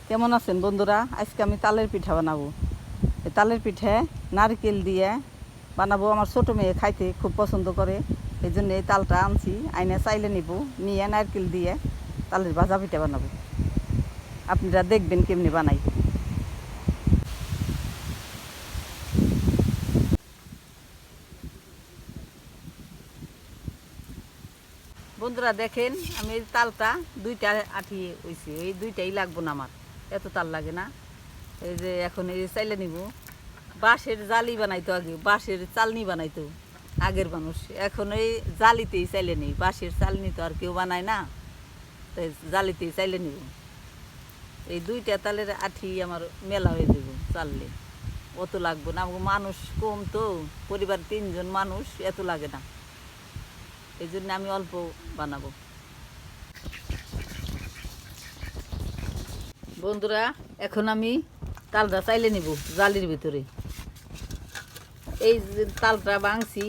কেমন আছেন বন্ধুরা? আজকে আমি তালের পিঠা বানাবো। এই তালের পিঠে নারকেল দিয়ে বানাবো। আমার ছোটো মেয়ে খাইতে খুব পছন্দ করে, এই জন্য এই তালটা আনছি, আইনে চাইলে নিব, নিয়ে নারকেল দিয়ে তালের ভাজা পিঠা বানাবো। আপনারা দেখবেন কেমনি বানাই। বন্ধুরা দেখেন, আমি এই তালটা দুইটা আঠি হয়েছি, এই দুইটাই লাগবো না আমার, এত তাল লাগে না। এই যে এখন এই চাইলে নিব। বাঁশের জালি বানাইতো, আগে বাঁশের চালনি বানাইতো আগের মানুষ, এখন ওই জালিতেই চাইলে নিই। বাঁশের চালনি তো আর কেউ বানায় না, তাই জালিতেই চাইলে নিব। এই দুইটা তালের আঠি আমার মেলা হয়ে যাব চাললে, অত লাগবো না। মানুষ কম তো, পরিবার 3 জন মানুষ, এত লাগে না, এই জন্য আমি অল্প বানাবো। বন্ধুরা এখন আমি তালটা চাইলে নিব জালির ভিতরে। এই তালটা ভাঙছি,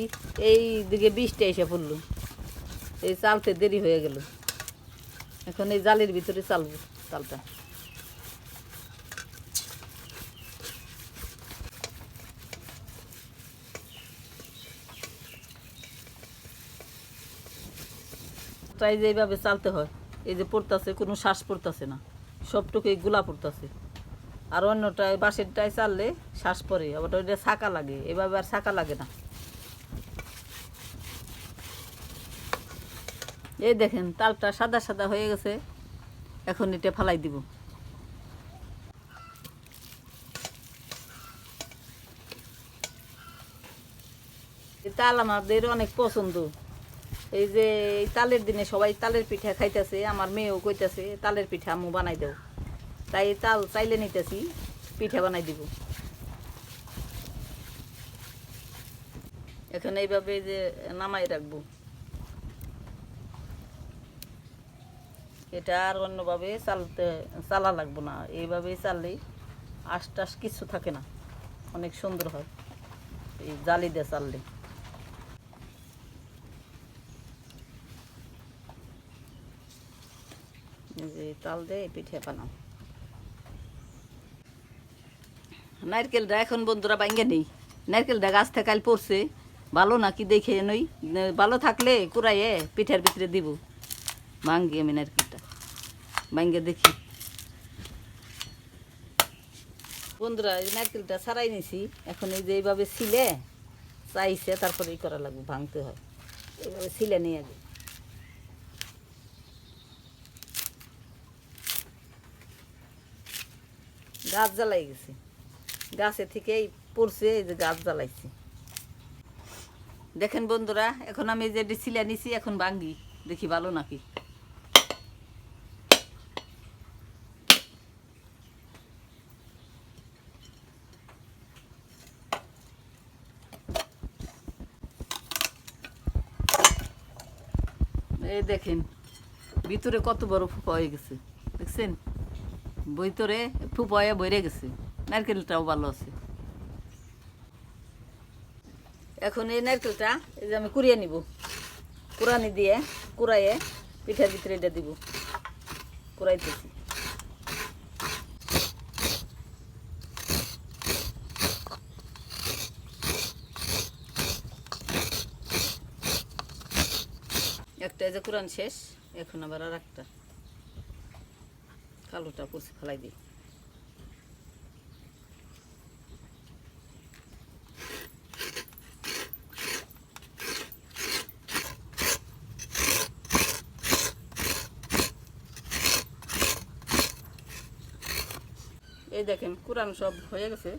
এই দিকে 20টা এসে পড়লো, এই চালতে দেরি হয়ে গেল। এখন এই জালির ভিতরে চালবো তালটা। তাই যে এইভাবে চালতে হয়, এই যে পড়তেছে, কোনো শ্বাস পড়তেছে না, সবটুকু এই গুলা পড়তেছে। আর অন্যটায় বাঁশেরটায় চাললে শ্বাস পড়ে, আবার ওইটা ছাকা লাগে, এভাবে আর ছাকা লাগে না। এই দেখেন তালটা সাদা সাদা হয়ে গেছে, এখন এটা ফালাই দিব। এই তাল আমাদের অনেক পছন্দ। এই যে এই তালের দিনে সবাই তালের পিঠা খাইতেছে, আমার মেয়েও কইতেছে তালের পিঠা আম্মু বানাই দেও, তাই তাল চাইলে নিতেছি, পিঠা বানাই দিব। এখন এইভাবে যে নামাই রাখবো, এটা আর অন্যভাবে চালা লাগবো না, এইভাবেই চাললেই আশ টাশ কিছু থাকে না, অনেক সুন্দর হয় এই জালি দিয়ে চাললে। যে তাল দিয়ে পিঠে বানাও। নারকেলটা এখন বন্ধুরা ভাঙ্গে নেই, নারকেলটা গাছ থেকে কাল পড়ছে, ভালো নাকি দেখে নই, ভালো থাকলে কুড়াইয়ে পিঠার ভিতরে দিব। ভাঙ্গি আমি নারকেলটা, ভাঙ্গে দেখি। বন্ধুরা এই নারকেলটা ছাড়াই নিছি, এখন এই যে এইভাবে ছিলে চাইছে, তারপরে এই করা লাগবে, ভাঙতে হয়, এইভাবে ছিলে নিয়ে যাবে। গাছ জ্বালাই গেছে, গাছে থেকেই পড়ছে, এই যে গাছ জ্বালাইছি। দেখেন বন্ধুরা, এখন আমি যে ছিলে নিছি, এখন ভাঙ্গি দেখি ভালো নাকি। এই দেখেন ভিতরে কত বড় ফুপা হয়ে গেছে, দেখছেন? ভিতরে ফুপা হয়ে ভরে গেছে, নারকেলটাও ভালো আছে। এখন এই নারকেলটা এই যে আমি কুড়িয়ে নিব, কুড়ানি দিয়ে কুড়াইয়ে পিঠার ভিতরে এটা দিব, কুড়াইতেছি। একটা এই যে কুড়ান শেষ, এখন আবার আর একটা কালোটা পড়ছে, ফেলাই দিই। এই দেখেন কুড়ান সব হয়ে গেছে,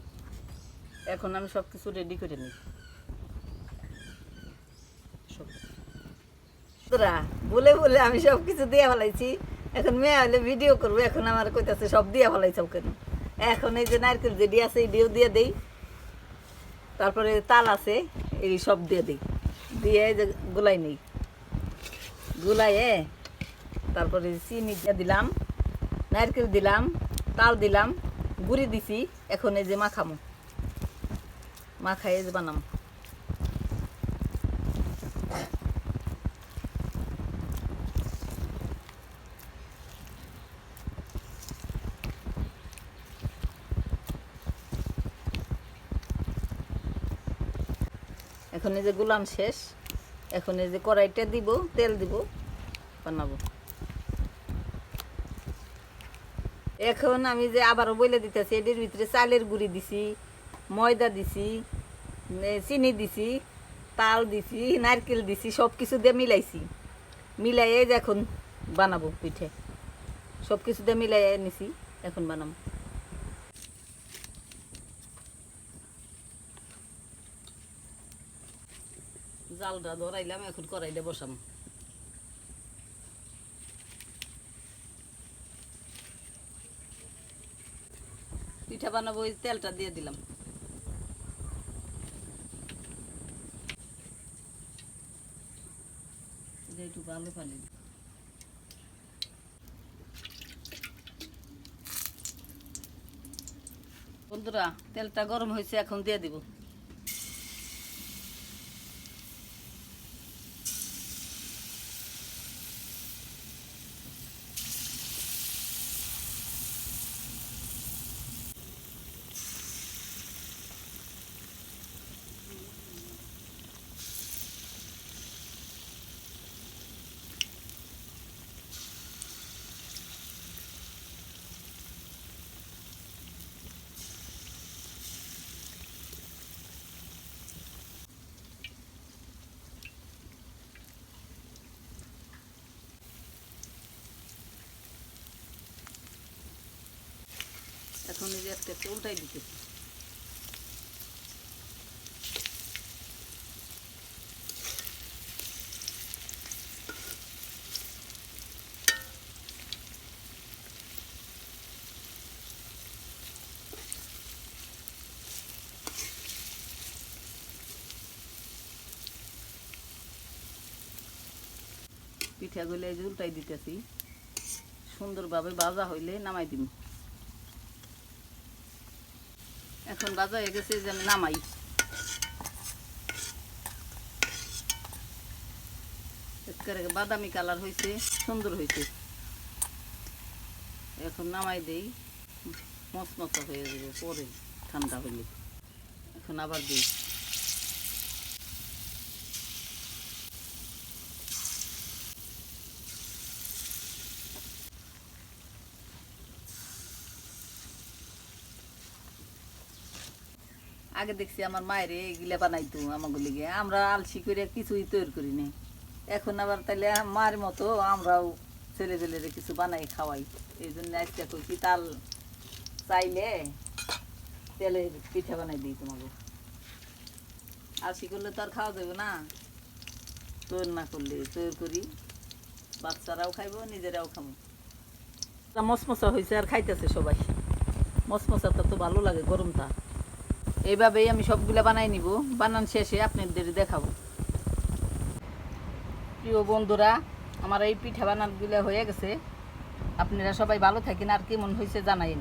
এখন আমি সব কিছু রেডি করে নিই। বলে বলে আমি সব কিছু দিয়ে ফেলাইছি, এখন মেয়ে হলে ভিডিও করবো, এখন আমার কইতাছে সব দিয়ে ফেলাইছ কেন। এখন এই যে নারকেল যেটি আছে এটিও দিয়ে দেই, তারপরে তাল আছে এই সব দিয়ে দিই, দিয়ে যে গুলাই নেই, গুলাইয়ে তারপরে চিনি দিয়ে দিলাম, নারকেল দিলাম, তাল দিলাম, গুড়ি দিছি। এখন এই যে মাখামো, মাখাই যে বানাম। এখন এই যে গুলান শেষ, এখন এই যে কড়াইটা দিব, তেল দিব, বানাবো। এখন আমি যে আবারও বলে দিতেছি, এটির ভিতরে চালের গুঁড়ি দিছি, ময়দা দিছি, চিনি দিছি, তাল দিছি, নারকেল দিছি, সব কিছু দিয়ে মিলাইছি। মিলাইয়ে যে এখন বানাবো পিঠে, সব কিছু দিয়ে মিলাইয়ে নিছি, এখন বানাবো। জালটা ধরাইলাম, এখন কড়াইলে বসাম। পিঠা বানাবো, ওই তেলটা দিয়ে দিলাম। একটু ভালো পানি, বন্ধুরা তেলটা গরম হয়েছে, এখন দিয়ে দিব। এখন এই যে একটা একটা উল্টাই দিতেছি। পিঠাগুলো এই যে উল্টাই দিতেছি, সুন্দরভাবে ভাজা হইলে নামাই দিব। এখন ভাজা হয়ে গেছে, যে আমি নামাই। একেবারে বাদামি কালার হয়েছে, সুন্দর হয়েছে। এখন নামাই দেই, মচমচা হয়ে যাবে পরে ঠান্ডা হইলে। এখন আবার দিই। আগে দেখছি আমার মায়ের এগুলা বানাইতো আমাগুলি গিয়ে, আমরা আলসি করে কিছুই তৈরি করি নি। এখন আবার তাইলে মায়ের মতো আমরাও ছেলে পেলেরে কিছু বানাই খাওয়াই। এই জন্য আজকে কইছি তাল চাইলে তেলের পিঠা বানাই দিই তোমাকে। আলসি করলে তো আর খাওয়া যাবে না, তৈরি না করলে তৈরি করি, বাচ্চারাও খাইবো, নিজেরাও খাবো। মচমচা হয়েছে আর খাইতেছে সবাই। মচমচাটা তো ভালো লাগে গরমটা। এইভাবেই আমি সবগুলা বানাই নিব, বানান শেষে আপনাদের দেখাবো। প্রিয় বন্ধুরা, আমার এই পিঠা বানানগুলো হয়ে গেছে। আপনারা সবাই ভালো থাকেন, আর কেমন হয়েছে জানাইন।